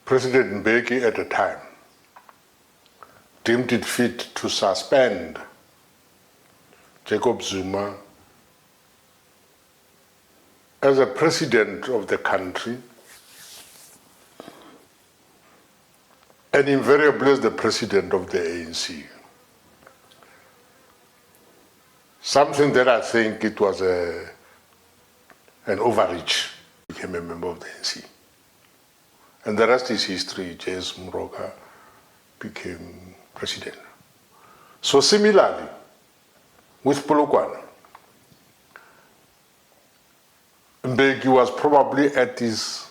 President Mbeki at the time deemed it fit to suspend Jacob Zuma as a president of the country and invariably as the president of the ANC. Something that I think it was an overreach. Became a member of the ANC. And the rest is history. J.S. Moroka became president. So similarly, with Polokwane, Mbeki was probably at his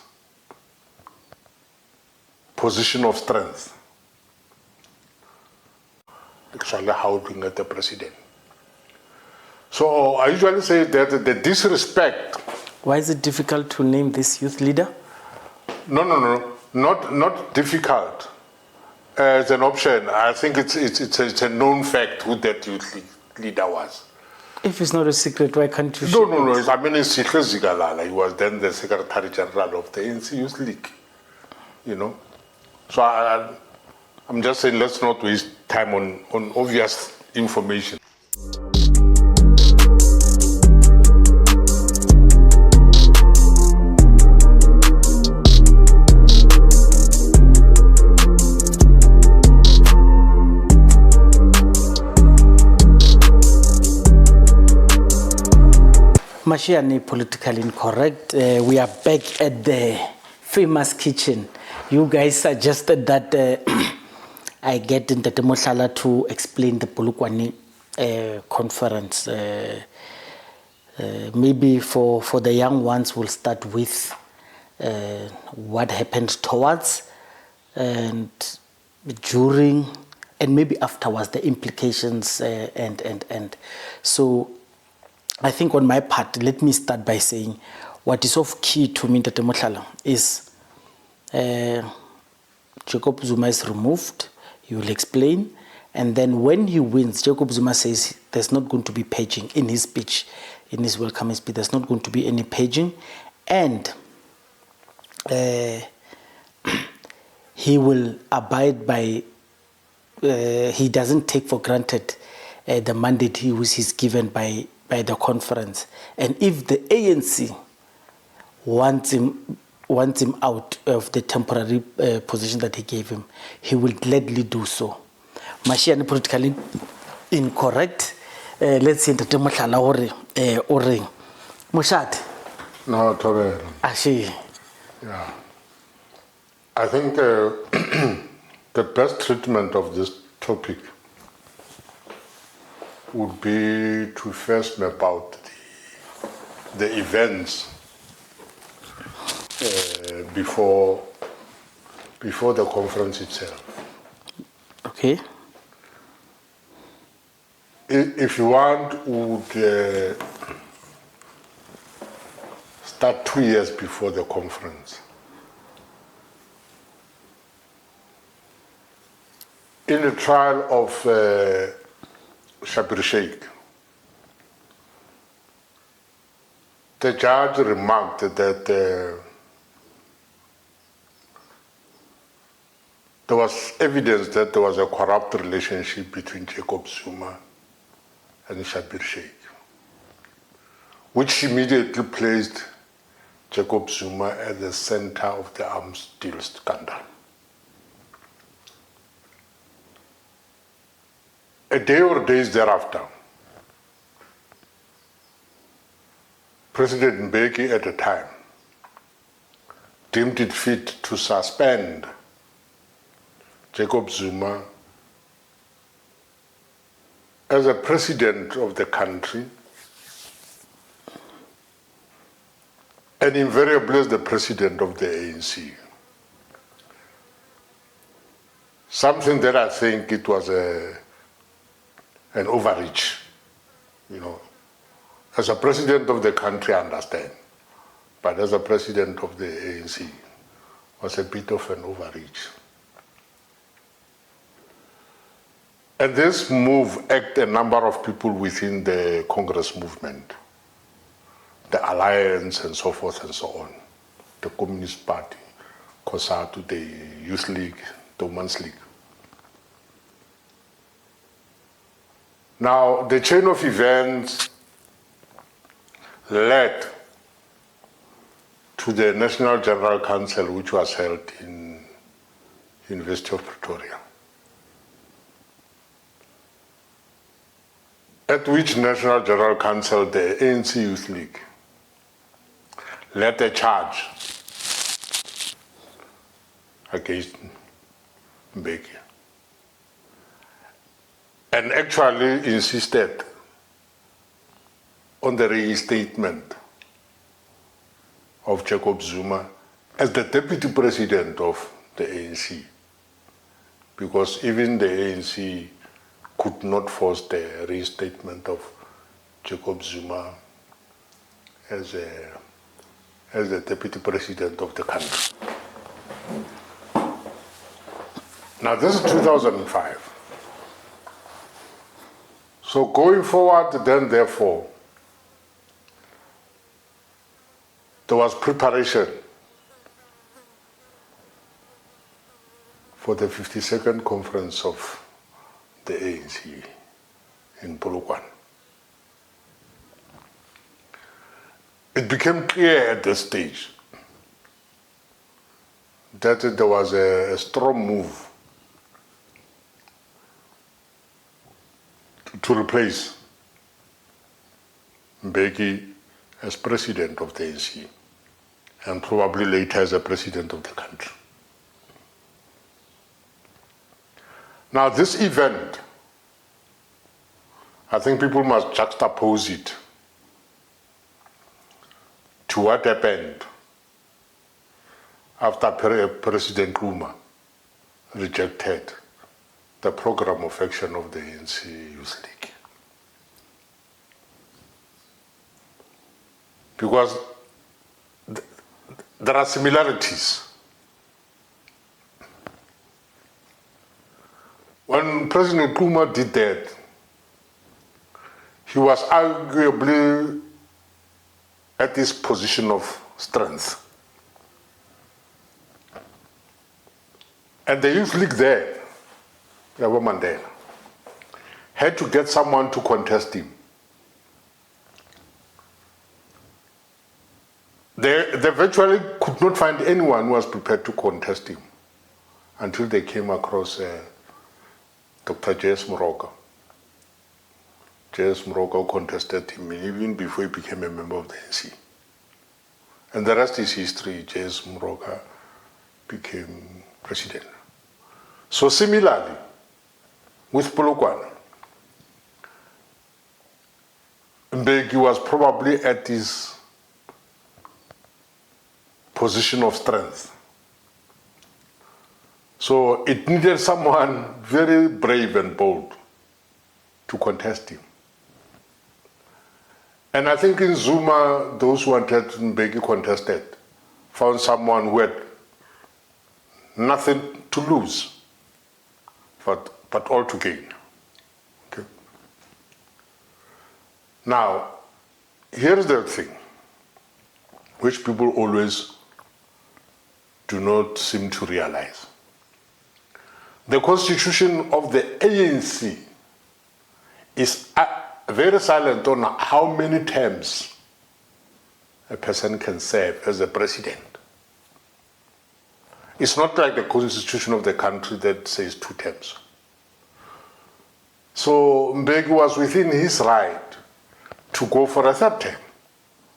position of strength, actually holding at the president. So I usually say that the disrespect. Why is it difficult to name this youth leader? No, not difficult. As an option, I think it's a known fact who that youth leader was. If it's not a secret, why can't you? No. I mean, it's Sikhe Zikalala. He was then the Secretary General of the ANC Youth League. You know, so I'm just saying let's not waste time on obvious information. Mashiane, politically incorrect. We are back at the famous kitchen. You guys suggested that I get in the Motlanthe to explain the Polokwane conference. Maybe for the young ones, we'll start with what happened towards and during and maybe afterwards, the implications and. So I think on my part, let me start by saying what is of key to me, Tate Motlanthe, is Jacob Zuma is removed. He will explain. And then when he wins, Jacob Zuma says there's not going to be paging in his speech, in his welcoming speech. There's not going to be any paging. And he will abide by, he doesn't take for granted the mandate he's given by the conference. And if the ANC wants him out of the temporary position that he gave him, he will gladly do so. Mashiane, politically incorrect. Let's see the Motlanthe or Moshad. No, Tore. Ashi. Yeah. I think the best treatment of this topic would be to first map out the events before the conference itself. Okay. If you want, we would start 2 years before the conference. In the trial of Shabir Sheikh, the judge remarked that there was evidence that there was a corrupt relationship between Jacob Zuma and Shabir Sheikh, which immediately placed Jacob Zuma at the center of the arms deal scandal. A day or days thereafter, President Mbeki at the time deemed it fit to suspend Jacob Zuma as a president of the country and invariably as the president of the ANC. Something that I think it was an overreach, you know. As a president of the country, I understand, but as a president of the ANC, was a bit of an overreach. And this move acted a number of people within the Congress movement, the Alliance and so forth and so on, the Communist Party, COSATU, the Youth League, the Women's League. Now, the chain of events led to the National General Council, which was held in University of Pretoria, at which National General Council, the ANC Youth League, led a charge against Mbeki and actually insisted on the reinstatement of Jacob Zuma as the Deputy President of the ANC, because even the ANC could not force the reinstatement of Jacob Zuma as the Deputy President of the country. Now this is 2005. So going forward then, therefore, there was preparation for the 52nd conference of the ANC in Polokwane. It became clear at this stage that there was a strong move to replace Mbeki as president of the ANC and probably later as a president of the country. Now this event, I think people must juxtapose it to what happened after President Zuma rejected the program of action of the ANC Youth League. Because there are similarities. When President Zuma did that, he was arguably at this position of strength. And the Youth League there, Yabo Mandela, had to get someone to contest him. They virtually could not find anyone who was prepared to contest him until they came across Dr. J.S. Moroka. J.S. Moroka contested him even before he became a member of the ANC. And the rest is history. J.S. Moroka became president. So similarly, with Polokwane, Mbeki was probably at his position of strength. So it needed someone very brave and bold to contest him. And I think in Zuma, those who wanted Mbeki contested found someone who had nothing to lose, but all to gain. Okay. Now, here's the thing, which people always do not seem to realize. The constitution of the ANC is very silent on how many terms a person can serve as a president. It's not like the constitution of the country that says 2 terms. So Mbeki was within his right to go for a 3rd term,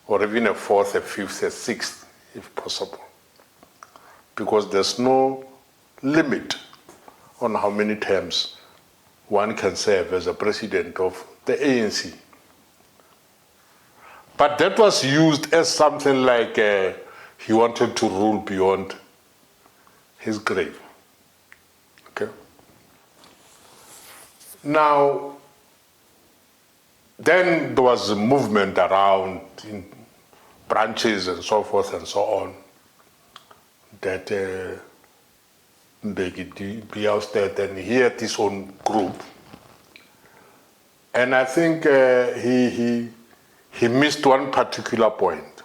or even a 4th, a 5th, a 6th, if possible, because there's no limit on how many terms one can serve as a president of the ANC. But that was used as something like he wanted to rule beyond his grave. Okay. Now, then there was a movement around in branches and so forth and so on that Mbeki be ousted, and he had his own group. And I think he missed one particular point,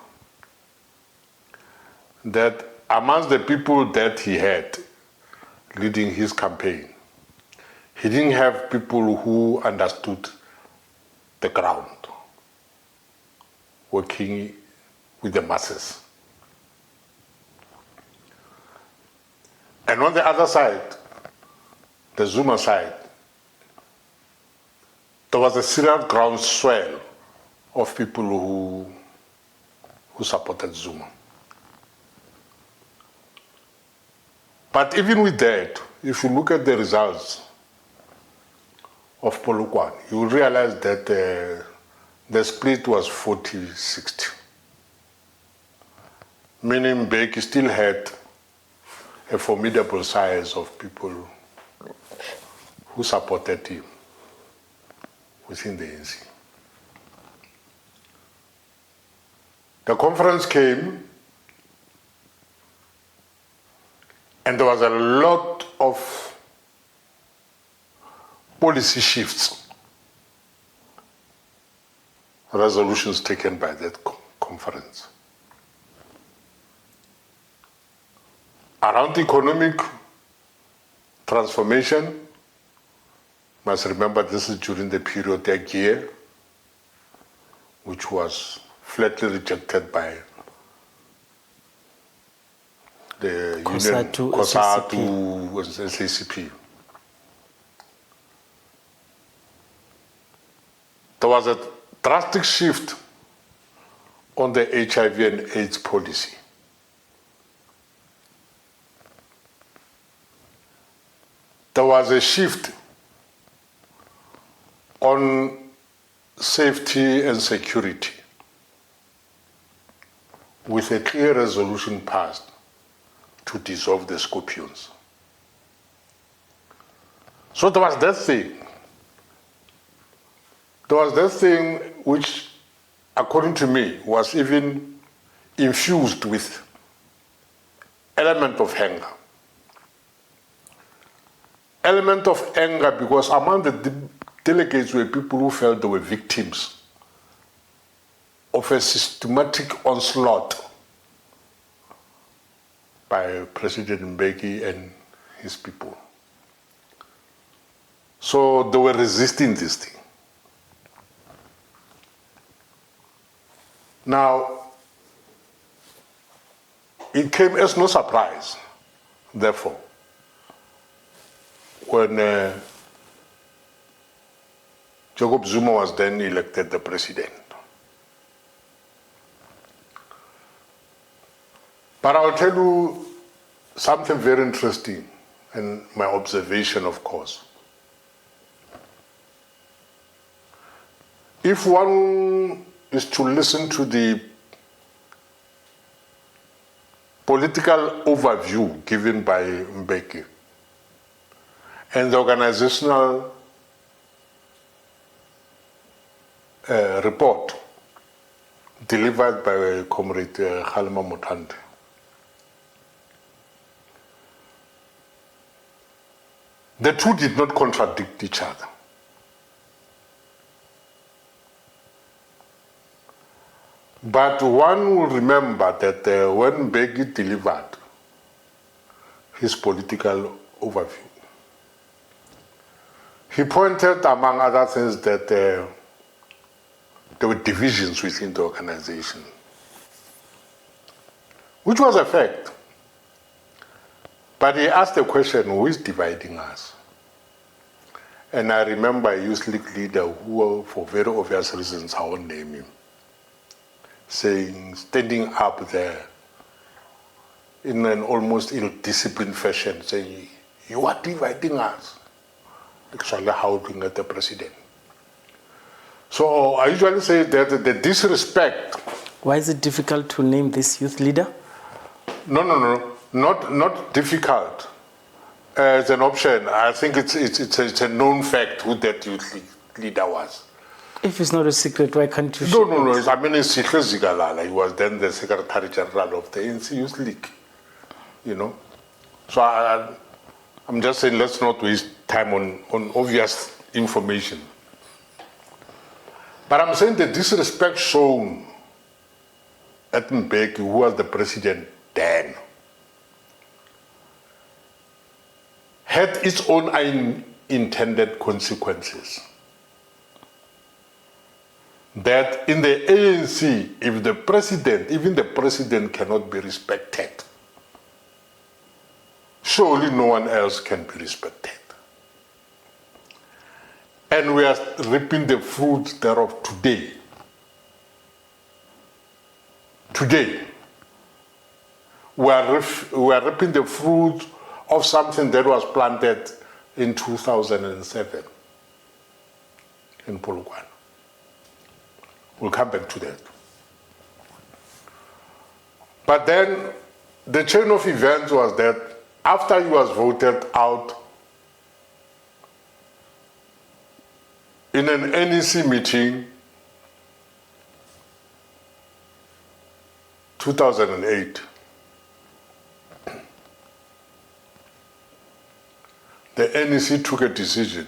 that amongst the people that he had leading his campaign, he didn't have people who understood the ground, working with the masses. And on the other side, the Zuma side, there was a serious groundswell of people who supported Zuma. But even with that, if you look at the results of Polokwane, you will realize that the split was 40-60. Meaning Mbeki still had a formidable size of people who supported him within the ANC. The conference came, and there was a lot of policy shifts, resolutions taken by that conference. Around economic transformation, must remember this is during the period that year, which was flatly rejected by the union, COSATU and SACP. There was a drastic shift on the HIV and AIDS policy. There was a shift on safety and security, with a clear resolution passed to dissolve the Scorpions. So there was that thing. There was that thing which, according to me, was even infused with element of anger. Element of anger because among the delegates were people who felt they were victims of a systematic onslaught by President Mbeki and his people. So they were resisting this thing. Now, it came as no surprise, therefore, when Jacob Zuma was then elected the president. But I'll tell you something very interesting, and my observation, of course. If one is to listen to the political overview given by Mbeki and the organizational report delivered by Comrade Motlanthe, the two did not contradict each other. But one will remember that when Mbeki delivered his political overview, he pointed, among other things, that there were divisions within the organization, which was a fact. But he asked the question, who is dividing us? And I remember a youth league leader who, for very obvious reasons, I won't name him, saying, standing up there in an almost ill-disciplined fashion, saying, you are dividing us. Actually howling at the president. So I usually say that the disrespect. Why is it difficult to name this youth leader? No, not difficult. As an option, I think it's a known fact who that youth leader was. If it's not a secret, why can't you? No. I mean, it's Sikhe Zikalala. He was then the Secretary General of the ANC Youth League. You know, so I'm just saying, let's not waste time on obvious information. But I'm saying the disrespect shown at Mbeki, who was the president then, had its own unintended consequences. That in the ANC, if the president, even the president cannot be respected, surely no one else can be respected. And we are reaping the fruits thereof today. Today, we are reaping the fruits of something that was planted in 2007 in Polokwane. We'll come back to that. But then the chain of events was that after he was voted out in an NEC meeting, 2008, the NEC took a decision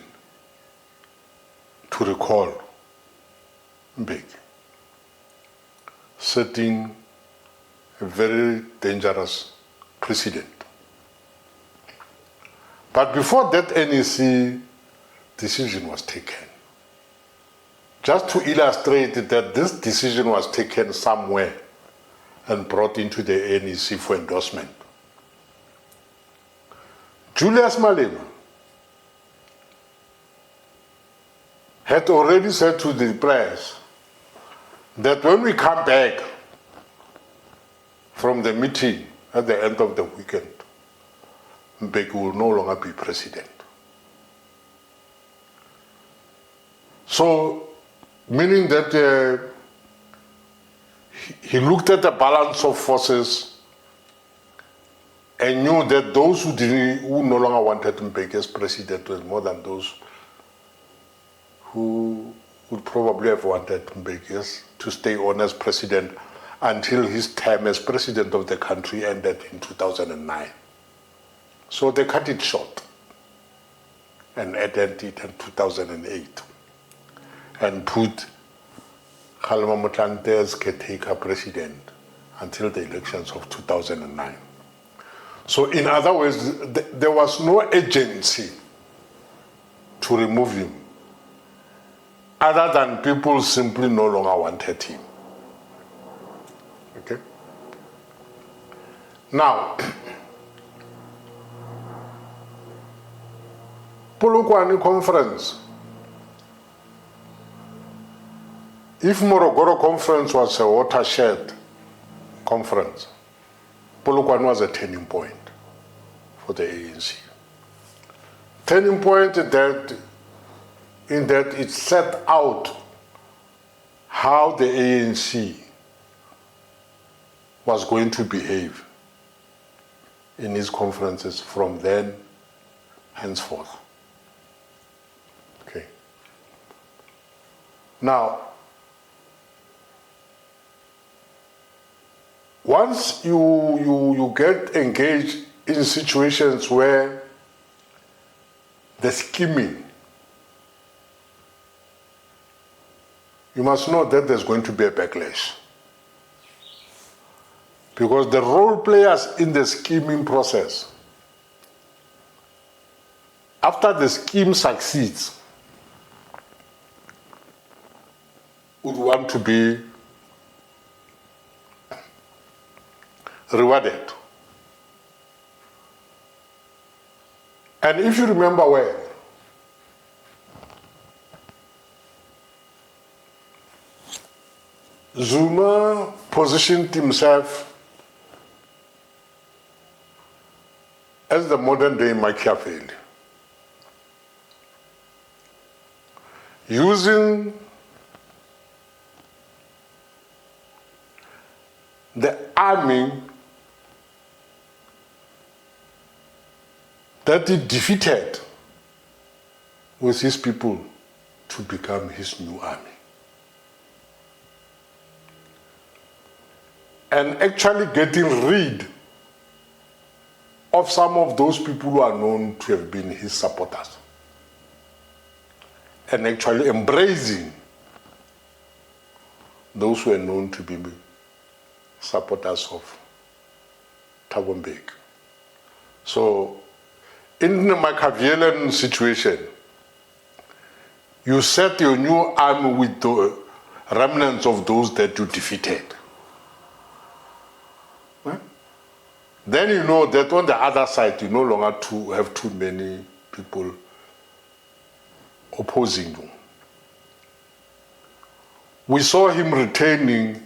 to recall Mbeki, setting a very dangerous precedent. But before that NEC decision was taken, just to illustrate that this decision was taken somewhere and brought into the NEC for endorsement, Julius Malema had already said to the press that when we come back from the meeting at the end of the weekend, Mbeki will no longer be president. So, meaning that he looked at the balance of forces and knew that those who no longer wanted Mbeki as president was more than those who would probably have wanted Mbeki to stay on as president until his term as president of the country ended in 2009. So they cut it short and added it in 2008 and put Motlanthe as caretaker president until the elections of 2009. So in other words, there was no agency to remove him other than people simply no longer wanted him. Okay? Now, Polokwane conference. If Morogoro conference was a watershed conference, Polokwane was a turning point for the ANC. Turning point in that it set out how the ANC was going to behave in its conferences from then henceforth. Okay. Now, once you get engaged in situations where the scheming, you must know that there's going to be a backlash. Because the role players in the scheming process, after the scheme succeeds, would want to be rewarded. And if you remember well, Zuma positioned himself as the modern day Machiavelli, using the army that he defeated with his people to become his new army. And actually getting rid of some of those people who are known to have been his supporters. And actually embracing those who are known to be supporters of Mbeki. So in the Machiavellian situation, you set your new army with the remnants of those that you defeated. Right? Then you know that on the other side, you no longer have too many people opposing you. We saw him retaining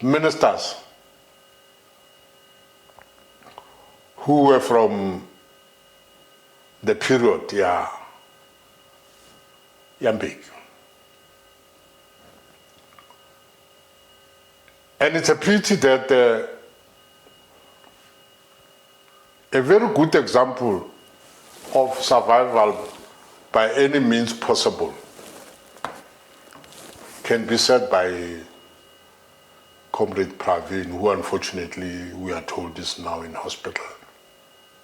ministers who were from the period, Mbeki. And it's a pity that a very good example of survival by any means possible can be said by Comrade Pravin, who unfortunately we are told is now in hospital,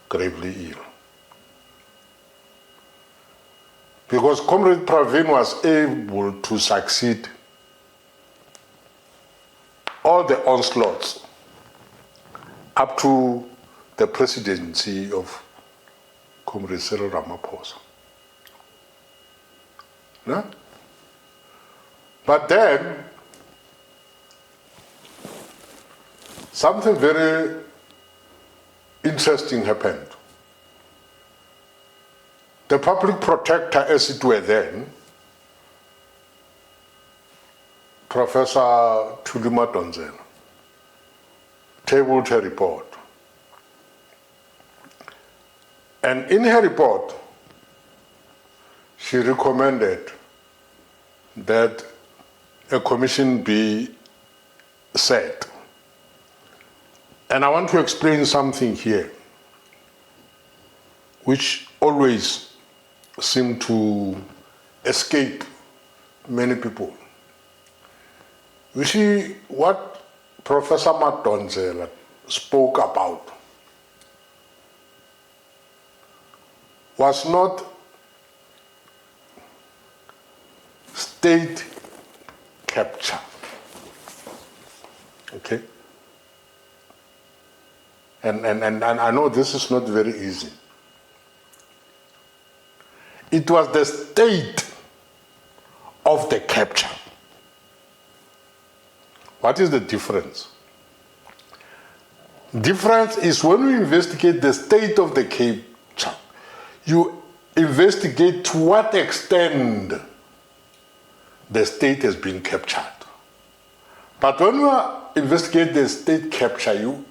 gravely ill. Because Comrade Pravin was able to succeed all the onslaughts up to the presidency of Comrade Cyril Ramaphosa. No? But then, something very interesting happened. The public protector, as it were then, Professor Thulima Donzela, tabled her report. And in her report, she recommended that a commission be set. And I want to explain something here, which always seem to escape many people. You see, what Professor Donzela spoke about was not state capture, okay? And I know this is not very easy. It was the state of the capture. What is the difference? Difference is when we investigate the state of the capture, you investigate to what extent the state has been captured. But when you investigate the state capture, you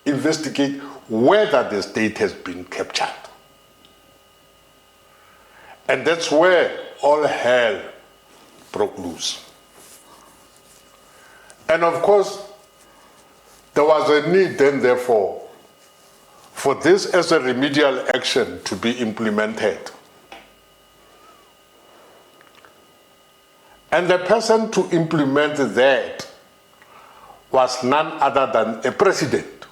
investigate whether the state has been captured. And that's where all hell broke loose. And of course, there was a need then, therefore, for this as a remedial action to be implemented. And the person to implement that was none other than a president.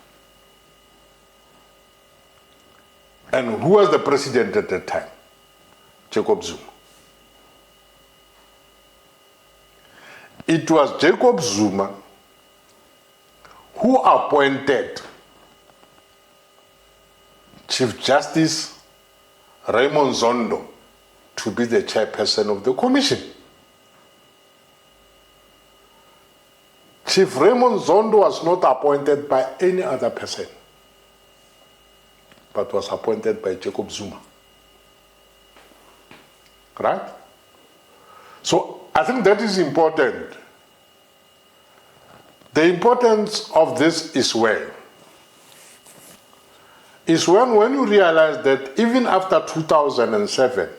And who was the president at that time? Jacob Zuma. It was Jacob Zuma who appointed Chief Justice Raymond Zondo to be the chairperson of the commission. Chief Raymond Zondo was not appointed by any other person, but was appointed by Jacob Zuma. Right? So I think that is important. The importance of this is when you realize that even after 2007,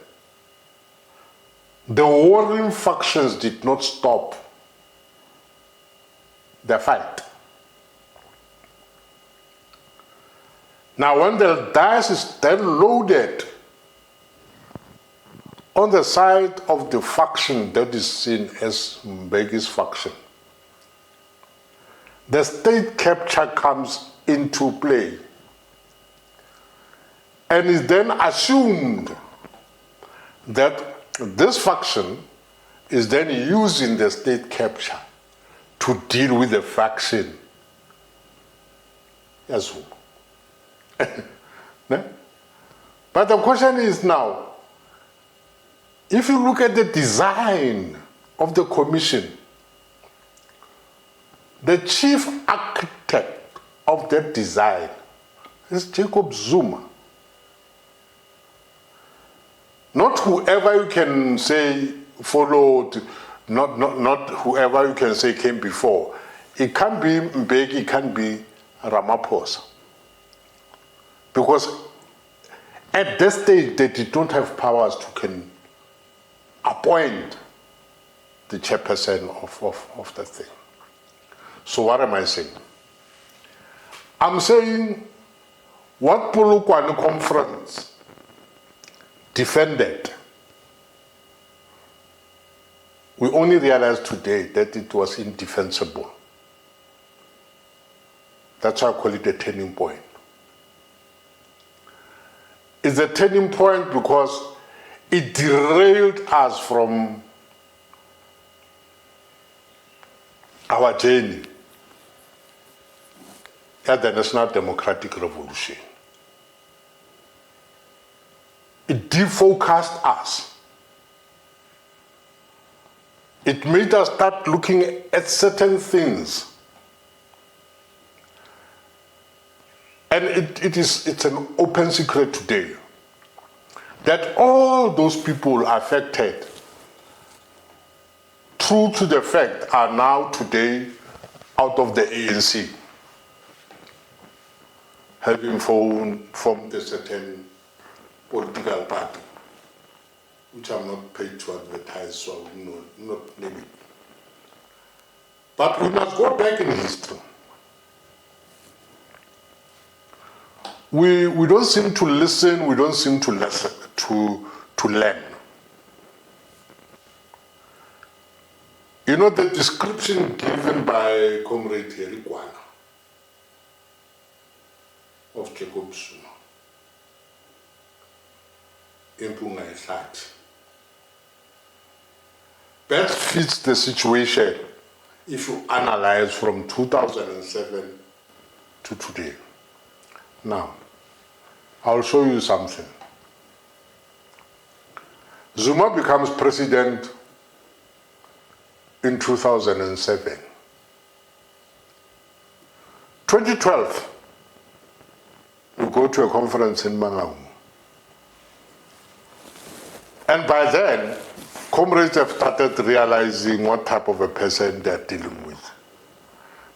the warring factions did not stop the fight. Now, when the dice is then loaded on the side of the faction that is seen as Mbeki's faction, the state capture comes into play and is then assumed that this faction is then using the state capture to deal with the faction Yes. No? But the question is now, if you look at the design of the commission, the chief architect of that design is Jacob Zuma. Not whoever you can say followed, not whoever you can say came before. It can't be Mbeki, it can't be Ramaphosa. Because at that stage, they did not have powers to can appoint the chairperson of the thing. So what am I saying? I'm saying what Polokwane conference defended, we only realized today that it was indefensible. That's why I call it a turning point. It's a turning point because it derailed us from our journey at the National Democratic Revolution. It defocused us. It made us start looking at certain things. And it's an open secret today that all those people affected, true to the fact, are now today out of the ANC, having formed a certain political party, which I'm not paid to advertise, so I will not name it. But we must go back in history. We don't seem to listen, we don't seem to listen, to learn. You know, the description given by Comrade Herikwana of Jacob Zuma, Impunga Ehlati, best fits the situation if you analyze from 2007 to today. Now, I'll show you something. Zuma becomes president in 2007. 2012, we go to a conference in Mangaung. And by then, comrades have started realizing what type of a person they're dealing with.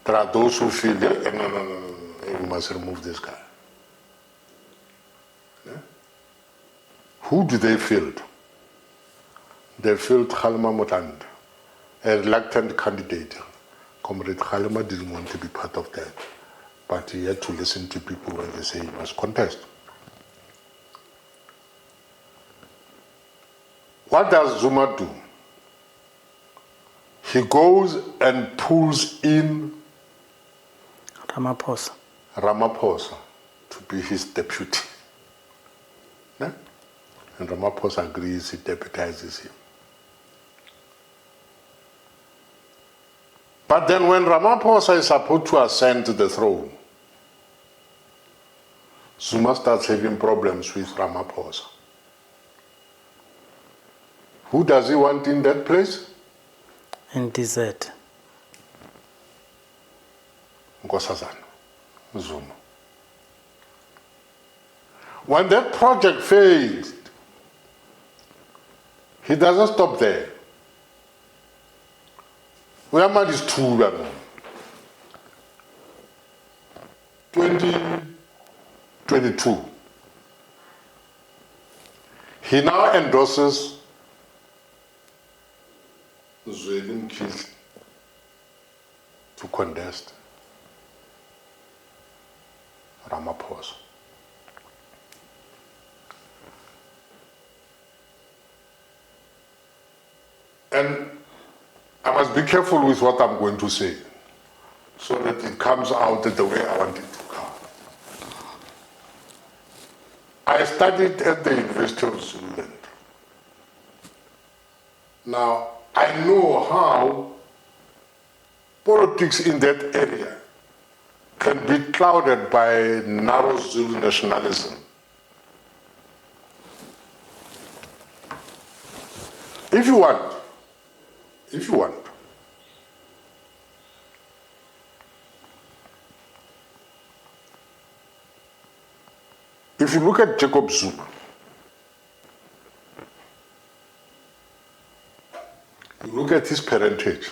There are those who feel, no, we must remove this guy. Yeah? Who do they field? They field Kgalema Motlanthe, a reluctant candidate. Comrade Kgalema didn't want to be part of that, but he had to listen to people when they say he must contest. What does Zuma do? He goes and pulls in Ramaphosa to be his deputy. Yeah? And Ramaphosa agrees, he deputizes him. But then when Ramaphosa is supposed to ascend to the throne, Zuma starts having problems with Ramaphosa. Who does he want in that place? In desert. Nkosazana, Zuma. When that project failed, he doesn't stop there. We are mad is true. 2022. He now endorses Mbeki to contest Ramaphosa. And I must be careful with what I'm going to say so that it comes out the way I want it to come. I studied at the University of Zuma. Now, I know how politics in that area can be clouded by narrow Zulu nationalism. If you want, if you look at Jacob Zuma, you look at his parentage,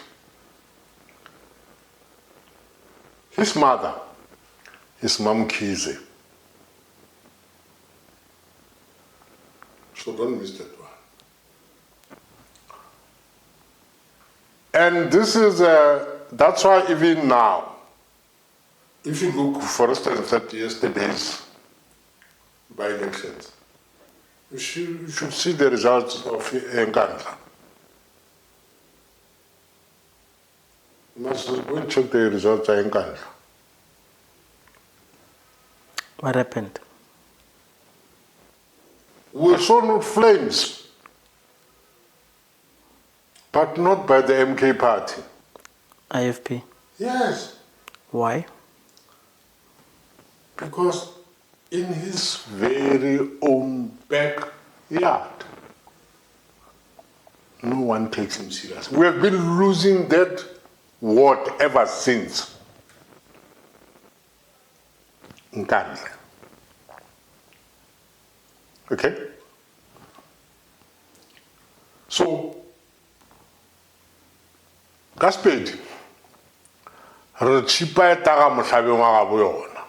his mother, his mom Kize. So don't miss that one. And this is, that's why even now, if you look, for instance, at yesterday's by-elections, you should see the results of Nkandla. You must go and check the results of Nkandla. What happened? We saw no flames, but not by the MK party. IFP? Yes. Why? Because in his very own backyard, no one takes him serious. We have been losing that word ever since. Nkandla. Okay? So, Gaspedi, re chipa etaga mohlabeng wa gabo yona.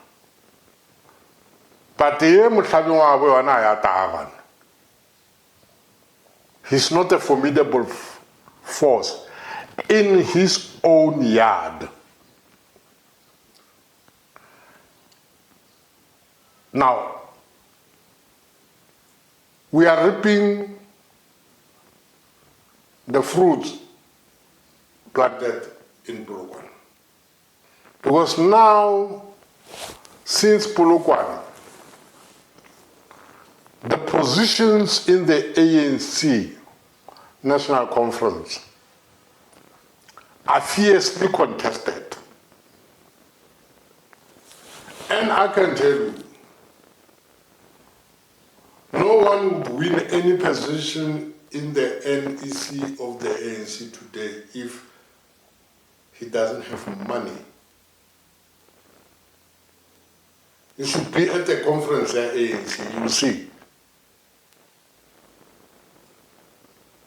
But ye mohlabeng wa gabo yona ya tagana. He's not a formidable force in his own yard. Now, we are reaping the fruits planted in Polokwane. Because now, since Polokwane, the positions in the ANC National Conference are fiercely contested. And I can tell you, no one would win any position in the NEC of the ANC today if he doesn't have money. You should be at the conference at ANC, you'll see.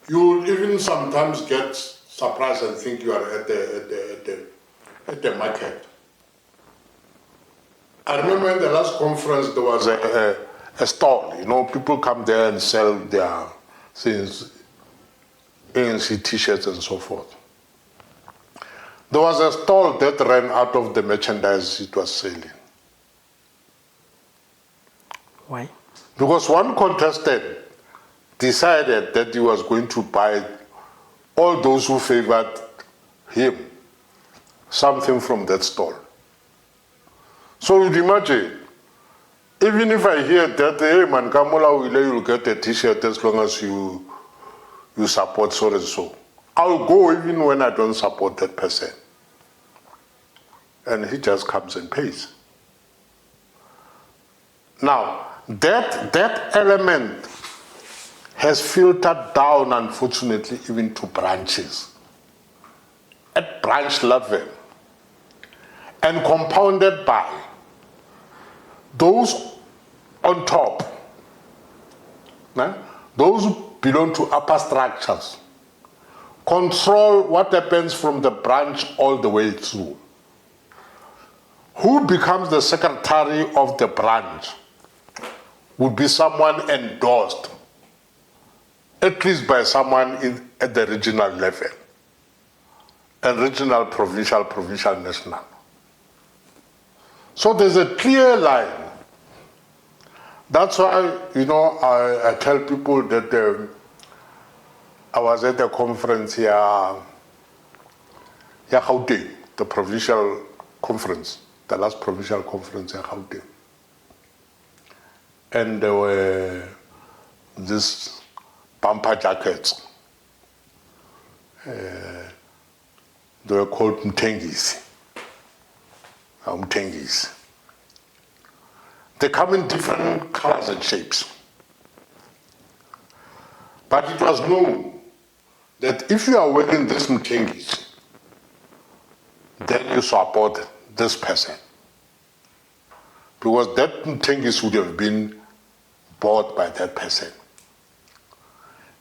You'll even sometimes get surprised and think you are at the market. I remember in the last conference there was a stall, you know, people come there and sell their things, ANC t-shirts and so forth. There was a stall that ran out of the merchandise it was selling. Why? Because one contestant decided that he was going to buy all those who favored him something from that stall. So you'd imagine, even if I hear that, hey man, Kamola you'll get a t-shirt as long as you support so and so. I'll go even when I don't support that person. And he just comes and pays. Now, that element has filtered down, unfortunately, even to branches. At branch level. And compounded by those on top, those who belong to upper structures, control what happens from the branch all the way through. Who becomes the secretary of the branch would be someone endorsed, at least by someone at the regional level, and regional, provincial, national. So there's a clear line. That's why, you know, I tell people that I was at a conference here, Gauteng, the provincial conference, the last provincial conference in Gauteng. And there were these bumper jackets. They were called mtengisi. umthengisi. They come in different colors and shapes. But it was known that if you are wearing this umthengisi, then you support this person. Because that umthengisi would have been bought by that person.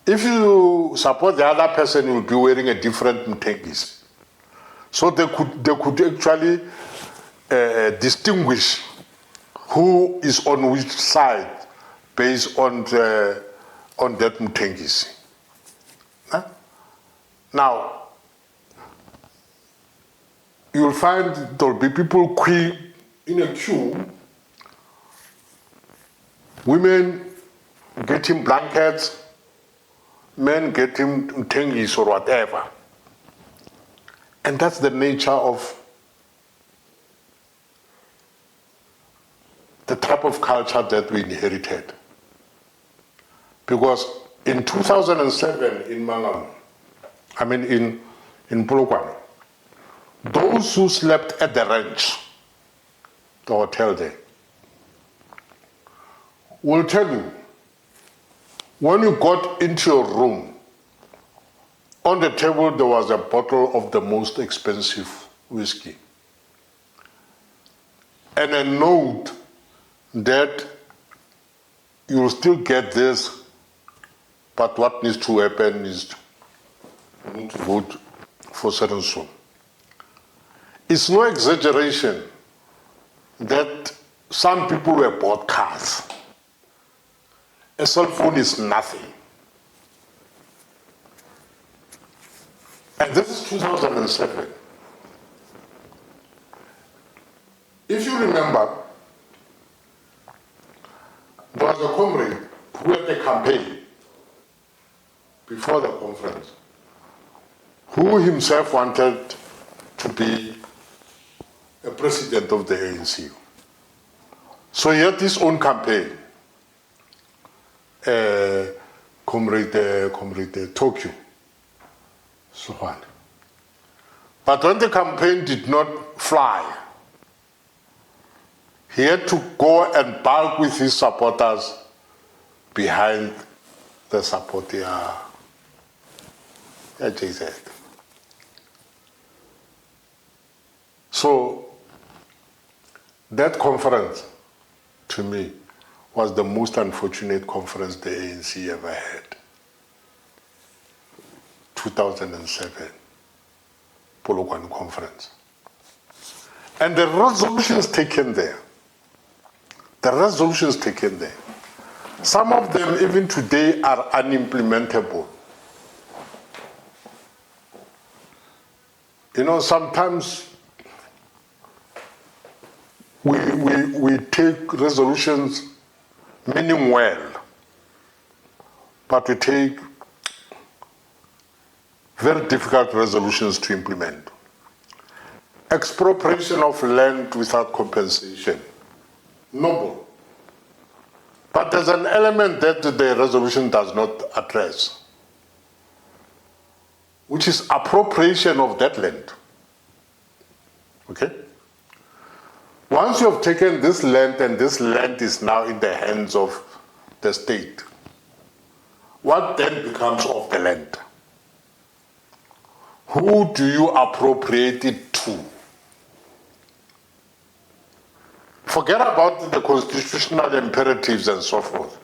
If you support the other person, you will be wearing a different umthengisi. So they could actually distinguish who is on which side based on that umthengisi. Huh? Now, you'll find there'll be people in a queue, women getting blankets, men getting umthengisi or whatever. And that's the nature of the type of culture that we inherited. Because in 2007 in Polokwane, those who slept at the ranch, the hotel there, will tell you, when you got into your room, on the table there was a bottle of the most expensive whiskey and a note that you will still get this, but what needs to happen is you need to vote for certain soon. It's no exaggeration that some people were bought cars. A cell phone is nothing. And this is 2007. If you remember, there was a comrade who had a campaign before the conference, who himself wanted to be a president of the ANC. So he had his own campaign, Comrade Tokyo. So on. But when the campaign did not fly, he had to go and bulk with his supporters behind the supporter at JZ. So that conference, to me, was the most unfortunate conference the ANC ever had. 2007 Polokwane conference. And the resolutions taken there, some of them even today are unimplementable. You know, sometimes we take resolutions meaning well, but we take very difficult resolutions to implement. Expropriation of land without compensation, noble. But there's an element that the resolution does not address, which is appropriation of that land. Okay? Once you have taken this land and this land is now in the hands of the state, what then becomes of the land? Who do you appropriate it to? Forget about the constitutional imperatives and so forth.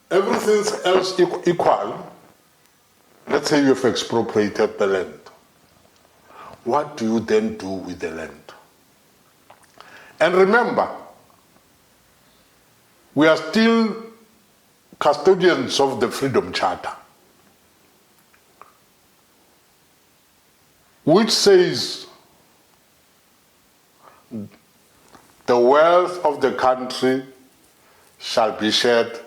Everything else equal, let's say you have expropriated the land. What do you then do with the land? And remember, we are still custodians of the Freedom Charter, which says the wealth of the country shall be shared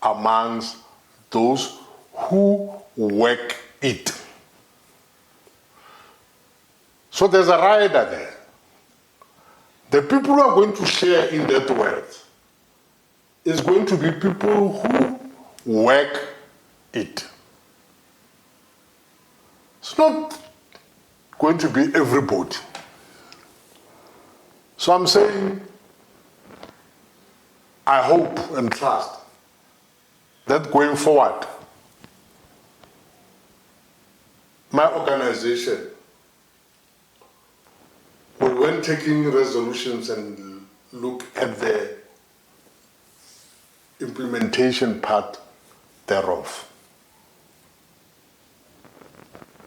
amongst those who work it. So there's a rider there. The people who are going to share in that wealth is going to be people who work it. It's not going to be everybody. So I'm saying, I hope and trust that going forward, my organization will, when taking resolutions and look at the implementation part thereof.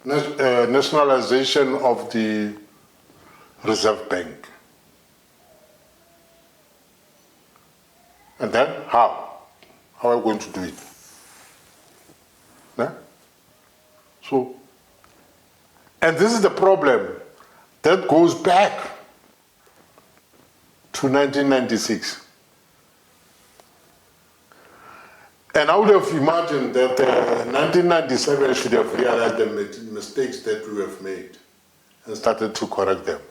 Nationalization of the Reserve Bank. And then how? How are we going to do it? Yeah? So, and this is the problem that goes back to 1996. And I would have imagined that 1997 should have realized the mistakes that we have made and started to correct them.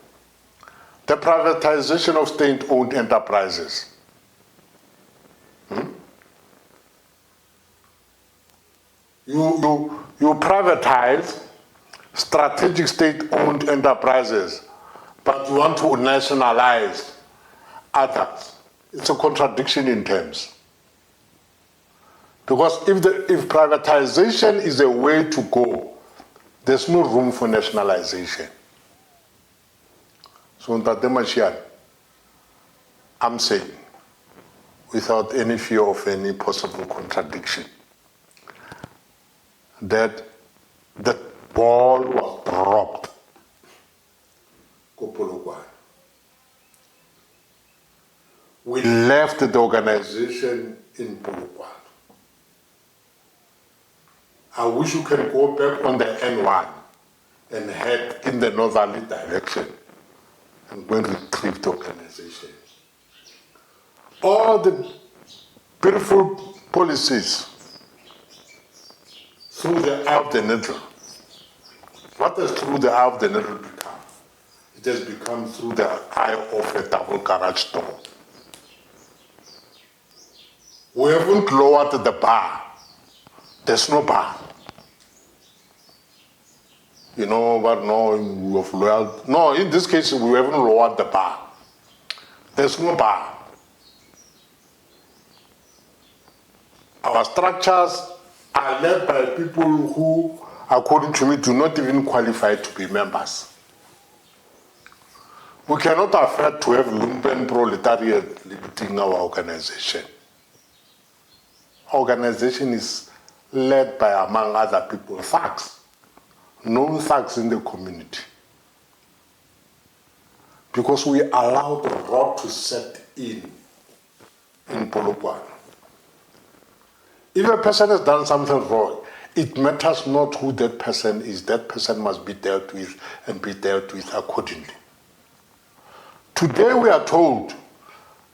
The privatization of state-owned enterprises. You privatize strategic state-owned enterprises, but you want to nationalize others. It's a contradiction in terms. Because if privatization is a way to go, there's no room for nationalization. So Ntate Mashiane, I'm saying, without any fear of any possible contradiction, that the ball was dropped. Polokwane. We left the organization in Polokwane. I wish you can go back on the N1 and head in the northerly direction and go and retrieve the organization. All the beautiful policies through the eye of the needle. What does through the eye of the needle become? It has become through the eye of a double garage door. We haven't lowered the bar. There's no bar. You know, but no, we have lowered. No, in this case, we haven't lowered the bar. There's no bar. Our structures are led by people who, according to me, do not even qualify to be members. We cannot afford to have lumpen proletariat limiting our organization. Our organization is led by, among other people, thugs, known thugs in the community. Because we allow the rot to set in Polokwane. If a person has done something wrong, it matters not who that person is. That person must be dealt with and be dealt with accordingly. Today we are told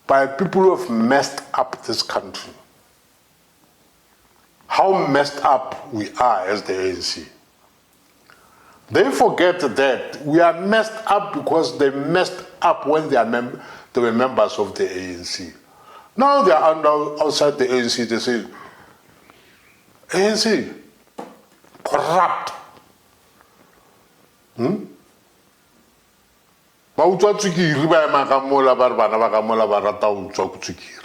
by people who have messed up this country how messed up we are as the ANC. They forget that we are messed up because they messed up when they were members of the ANC. Now they are outside the ANC, they say, ANC, corrupt. Ba utswa tswekere ba ema ka mola ba re bana ba ka mola ba rata ho utswa tswekere.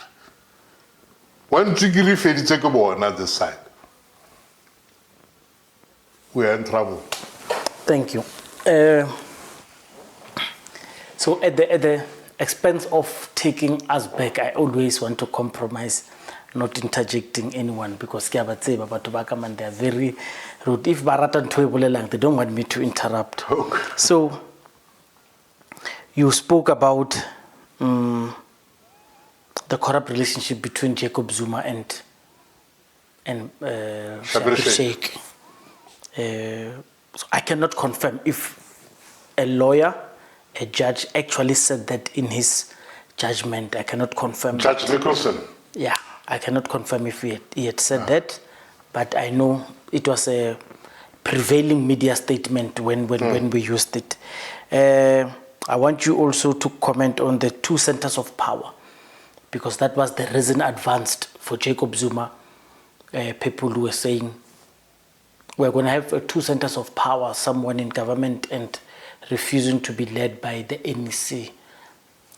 When tswekere e feditse ke bona this side, we are in trouble. Thank you. So at the expense of taking us back, I always want to compromise, not interjecting anyone, because they are very rude. If they don't want me to interrupt. Okay. So you spoke about the corrupt relationship between Jacob Zuma and Sheikh. So I cannot confirm if a lawyer, a judge actually said that in his judgment. I cannot confirm. Judge Nicholson. Yeah, I cannot confirm if he had said that, but I know it was a prevailing media statement when we used it. I want you also to comment on the 2 centers of power, because that was the reason advanced for Jacob Zuma. People who were saying, we're going to have 2 centers of power, someone in government and refusing to be led by the NEC.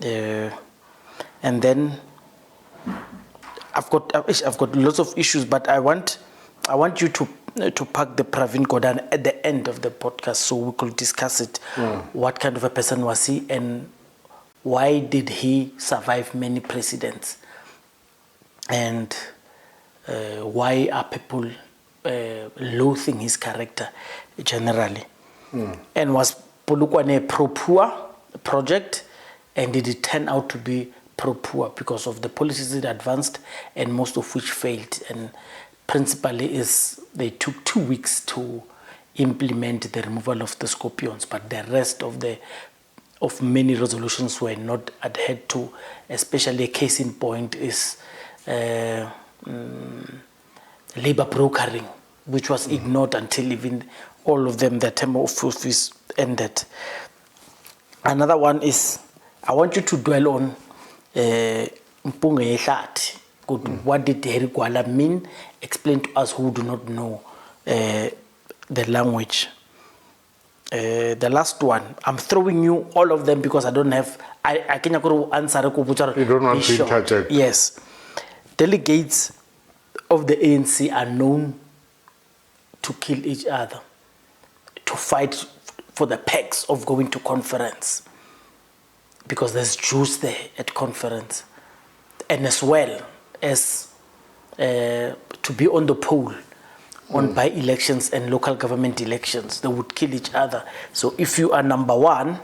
And then I've got lots of issues, but I want you to pack the Pravin Gordhan at the end of the podcast so we could discuss it. What kind of a person was he, and why did he survive many presidents, and why are people loathing his character generally? And was Polokwane a pro-poor project, and did it turn out to be pro-poor because of the policies it advanced, and most of which failed? And principally is they took 2 weeks to implement the removal of the scorpions, but the rest of many resolutions were not adhered to. Especially a case in point is labor brokering, which was ignored until even all of them, their term of office ended. Another one is, I want you to dwell on Mpunga Yehlati. What did Harry Gwala mean? Explain to us who do not know the language. The last one, I'm throwing you all of them because I don't have, I can't answer. You don't want to interject. Yes. Delegates of the ANC are known to kill each other, to fight for the perks of going to conference, because there's juice there at conference, and as well as to be on the poll on by-elections and local government elections. They would kill each other. So if you are number one,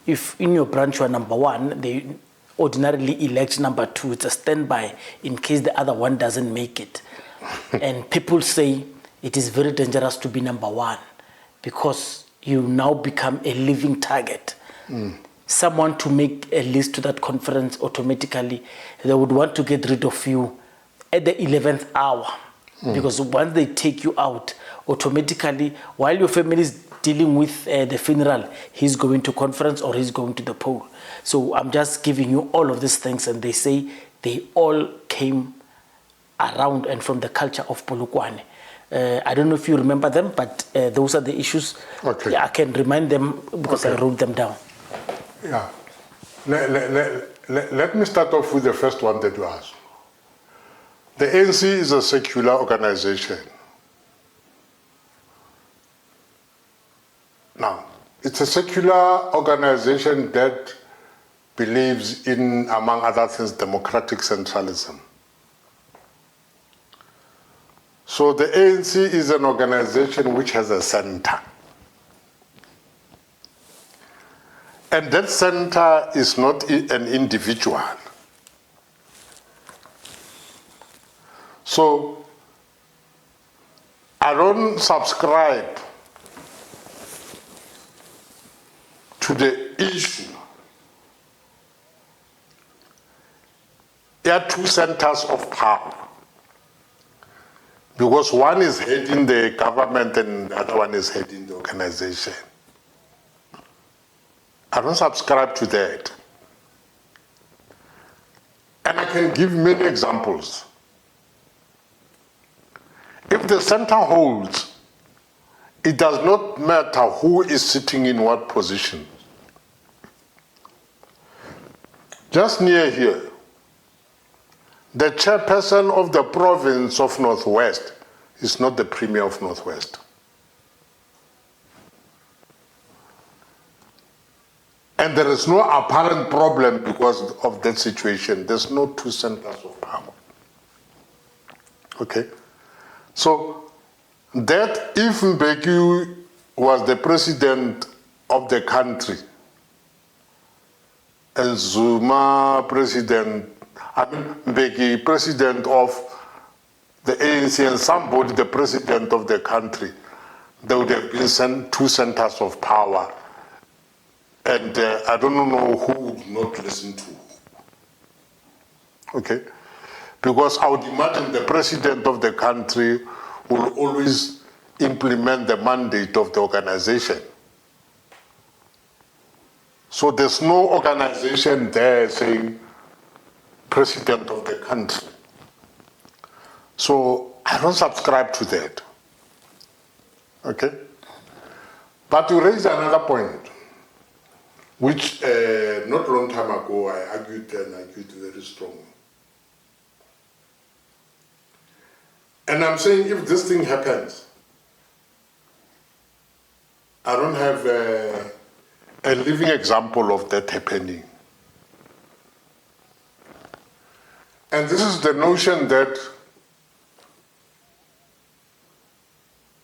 if in your branch you are number one, they ordinarily elect number two. It's a standby in case the other one doesn't make it. And people say it is very dangerous to be number one because you now become a living target. Someone to make a list to that conference automatically, they would want to get rid of you at the 11th hour. Because once they take you out, automatically, while your family is dealing with the funeral, he's going to conference or he's going to the poll. So I'm just giving you all of these things, and they say they all came around and from the culture of Polokwane. I don't know if you remember them, but those are the issues. Okay. Yeah, I can remind them because I wrote them down. Yeah. Let me start off with the first one that you asked. The ANC is a secular organization. Now, it's a secular organization that believes in, among other things, democratic centralism. So the ANC is an organization which has a center. And that center is not an individual. So I don't subscribe to the issue. There are two centers of power, because one is heading the government and the other one is heading the organization. I don't subscribe to that. And I can give many examples. If the center holds, it does not matter who is sitting in what position. Just near here, the chairperson of the province of Northwest is not the premier of Northwest. And there is no apparent problem because of that situation. There's no two centers of power. Okay? So that if Mbeki was the president of the country and Zuma Mbeki president of the ANC and somebody the president of the country, there would have been two centers of power. And I don't know who would not listen to who. Okay? Because I would imagine the president of the country will always implement the mandate of the organization. So there's no organization there saying president of the country. So I don't subscribe to that. Okay? But you raise another point. which not long time ago I argued very strongly. And I'm saying if this thing happens, I don't have a living example of that happening. And this is the notion that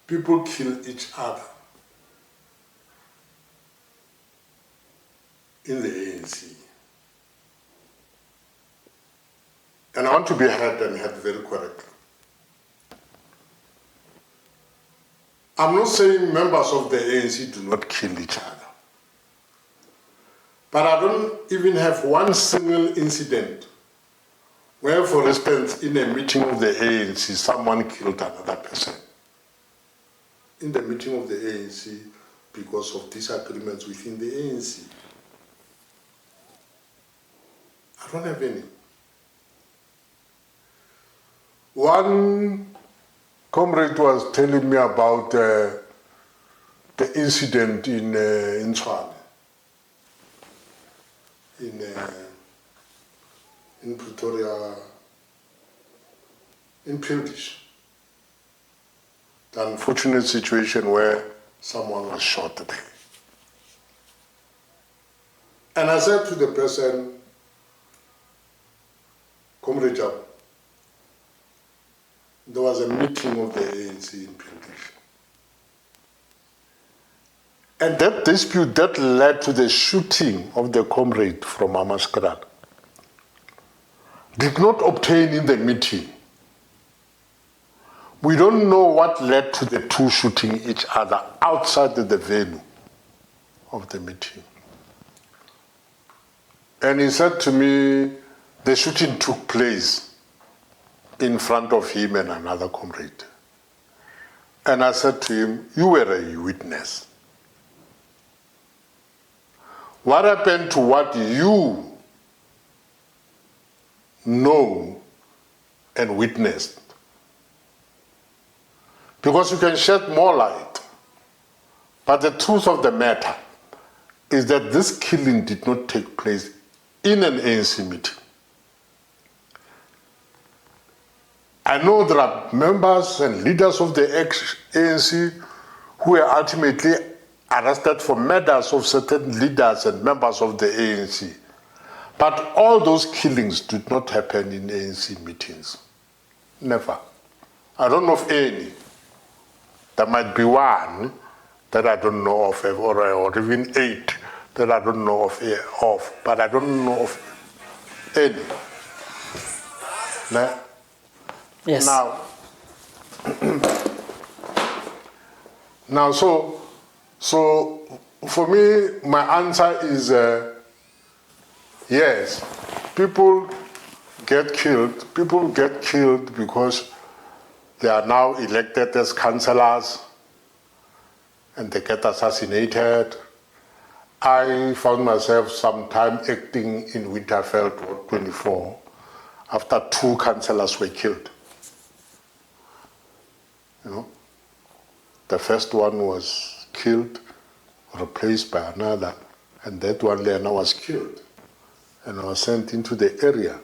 people kill each other in the ANC. And I want to be heard and heard very correctly. I'm not saying members of the ANC do not kill each other. But I don't even have one single incident where, for instance, in a meeting of the ANC, someone killed another person. In the meeting of the ANC because of disagreements within the ANC. I don't have any. One comrade was telling me about the incident in Tshwane, in Pretoria, in Pildish. The unfortunate situation where someone was shot there. And I said to the person, Comrade Jab, there was a meeting of the ANC in Pildish. And that dispute that led to the shooting of the comrade from Amaskral did not obtain in the meeting. We don't know what led to the two shooting each other outside the venue of the meeting. And he said to me, the shooting took place in front of him and another comrade. And I said to him, you were a witness. What happened to what you know and witnessed? Because you can shed more light. But the truth of the matter is that this killing did not take place in an ANC meeting. I know there are members and leaders of the ANC who were ultimately arrested for murders of certain leaders and members of the ANC. But all those killings did not happen in ANC meetings. Never. I don't know of any. There might be one that I don't know of, or even 8 that I don't know of, but I don't know of any. Yes. Now, so for me, my answer is yes. People get killed. People get killed because they are now elected as councillors and they get assassinated. I found myself sometime acting in Winterfeld, Ward 24, after 2 councillors were killed. You know, the first one was killed, replaced by another, and that one Lena was killed, and I was sent into the area.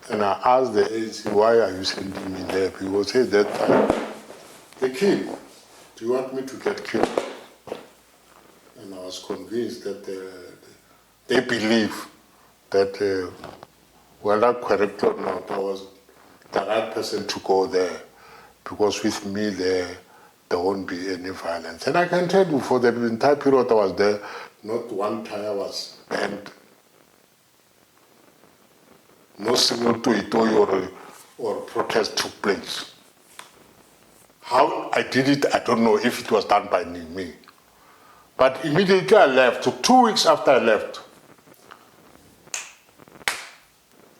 And I asked the ANC, why are you sending me there? Because at that time, they killed. Do you want me to get killed? And I was convinced that they believe that, whether correct or not, I was the right person to go there, because with me there won't be any violence. And I can tell you, for the entire period I was there, not one tire was bent. No single toy or protest took place. How I did it, I don't know if it was done by me. But immediately I left, so 2 weeks after I left,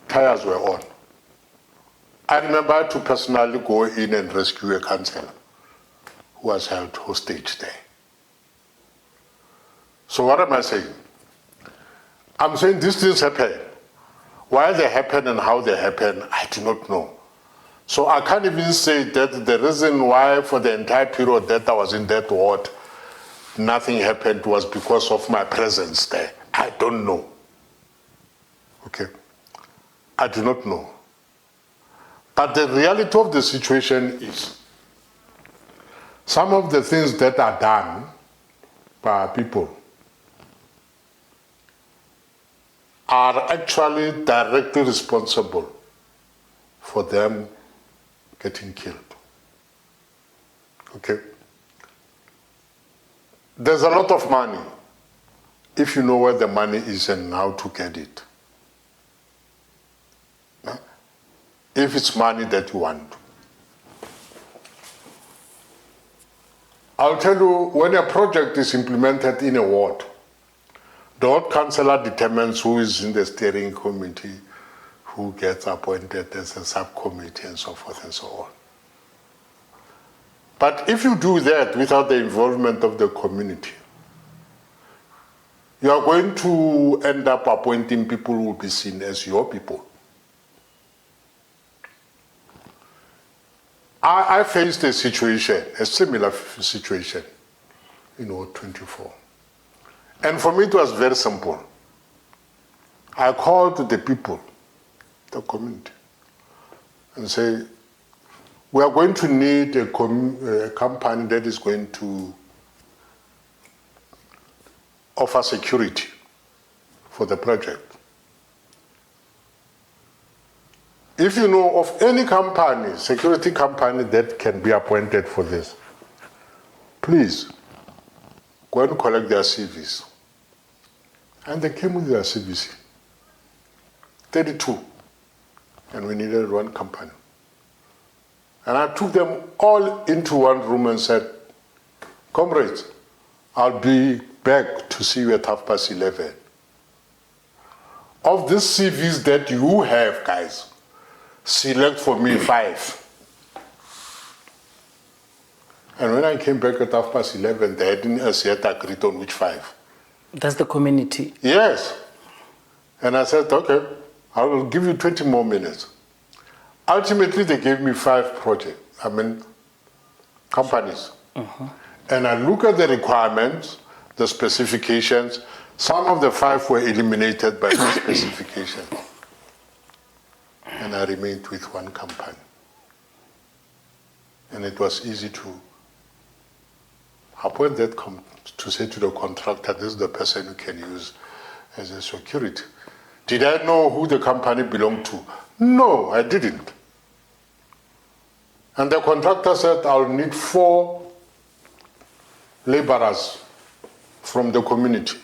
tires were on. I remember I had to personally go in and rescue a councillor who was held hostage there. So what am I saying? I'm saying these things happen. Why they happen and how they happen, I do not know. So I can't even say that the reason why for the entire period that I was in that ward, nothing happened was because of my presence there. I don't know. Okay? I do not know. But the reality of the situation is some of the things that are done by our people are actually directly responsible for them getting killed. Okay? There's a lot of money if you know where the money is and how to get it. If it's money that you want. I'll tell you, when a project is implemented in a ward, the ward councillor determines who is in the steering committee, who gets appointed as a subcommittee and so forth and so on. But if you do that without the involvement of the community, you are going to end up appointing people who will be seen as your people. I faced a situation, a similar situation in Ward 24. And for me it was very simple. I called the people, the community, and say, we are going to need a company that is going to offer security for the project. If you know of any company, security company that can be appointed for this, please go and collect their CVs. And they came with their CVs, 32, and we needed one company. And I took them all into one room and said, comrades, I'll be back to see you at 11:30. Of these CVs that you have, guys, select for me 5. And when I came back at 11:30, they hadn't as yet agreed on which 5. That's the community. Yes. And I said, okay, I will give you 20 more minutes. Ultimately, they gave me 5 companies. And I look at the requirements, the specifications. Some of the 5 were eliminated by the specification. And I remained with one company. And it was easy to appoint that to say to the contractor, this is the person you can use as a security. Did I know who the company belonged to? No, I didn't. And the contractor said, I'll need 4 laborers from the community.